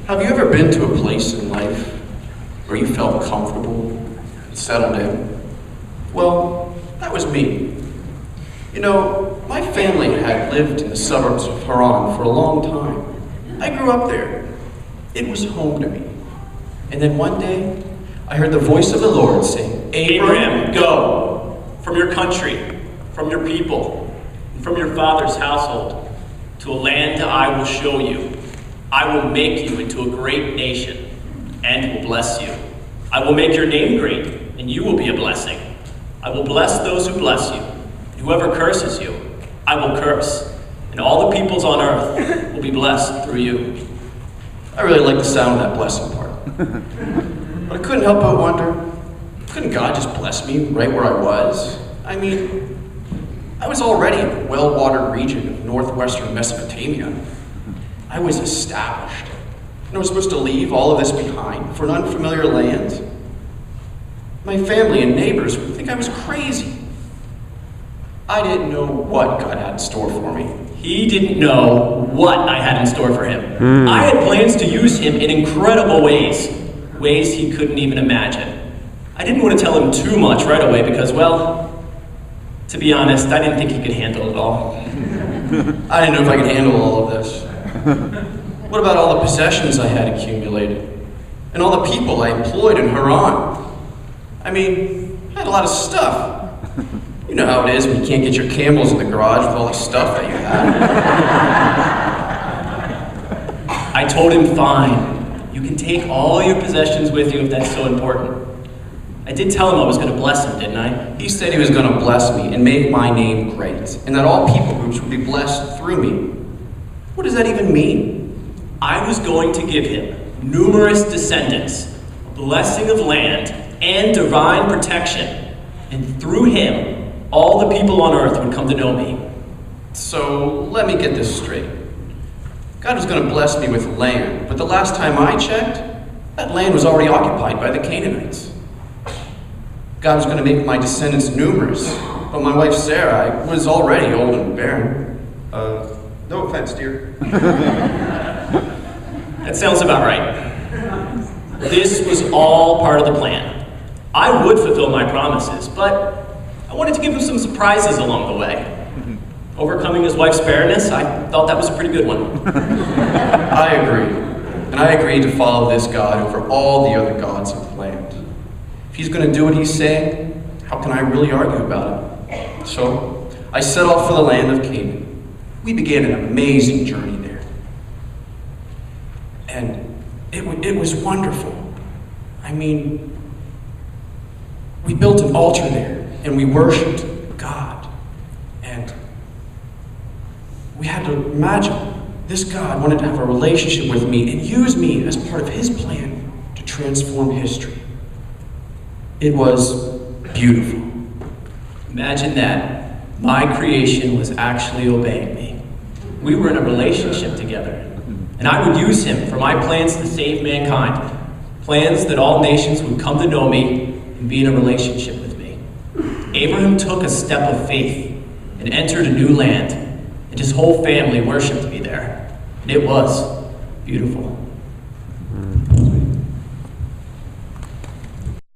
Have you ever been to a place in life where you felt comfortable and settled in? Well, that was me. You know, my family had lived in the suburbs of Haran for a long time. I grew up there. It was home to me. And then one day, I heard the voice of the Lord saying, Abraham, go from your country, from your people, and from your father's household to a land I will show you. I will make you into a great nation and will bless you. I will make your name great, and you will be a blessing. I will bless those who bless you. Whoever curses you, I will curse, and all the peoples on earth will be blessed through you. I really like the sound of that blessing part. But I couldn't help but wonder, couldn't God just bless me right where I was? I mean, I was already in the well-watered region of northwestern Mesopotamia. I was established, and I was supposed to leave all of this behind for an unfamiliar land. My family and neighbors would think I was crazy. I didn't know what God had in store for me. He didn't know what I had in store for him. I had plans to use him in incredible ways he couldn't even imagine. I didn't want to tell him too much right away because, well, to be honest, I didn't think he could handle it all. I didn't know if I could handle all of this. What about all the possessions I had accumulated? And all the people I employed in Haran? I mean, I had a lot of stuff. You know how it is when you can't get your camels in the garage with all the stuff that you had. I told him, fine. You can take all your possessions with you if that's so important. I did tell him I was going to bless him, didn't I? He said he was going to bless me and make my name great, and that all people groups would be blessed through me. What does that even mean? I was going to give him numerous descendants, a blessing of land, and divine protection. And through him, all the people on earth would come to know me. So let me get this straight. God was going to bless me with land, but the last time I checked, that land was already occupied by the Canaanites. God was going to make my descendants numerous, but my wife Sarah was already old and barren. No offense, dear. That sounds about right. This was all part of the plan. I would fulfill my promises, but I wanted to give him some surprises along the way. Overcoming his wife's barrenness, I thought that was a pretty good one. I agree. And I agreed to follow this God over all the other gods of the land. If he's going to do what he's saying, how can I really argue about it? So I set off for the land of Canaan. We began an amazing journey there. And it was wonderful. I mean, we built an altar there, and we worshiped God. And we had to imagine this God wanted to have a relationship with me and use me as part of his plan to transform history. It was beautiful. Imagine that. My creation was actually obeying me. We were in a relationship together, and I would use him for my plans to save mankind, plans that all nations would come to know me and be in a relationship with me. Abraham took a step of faith and entered a new land, and his whole family worshiped me there. And it was beautiful.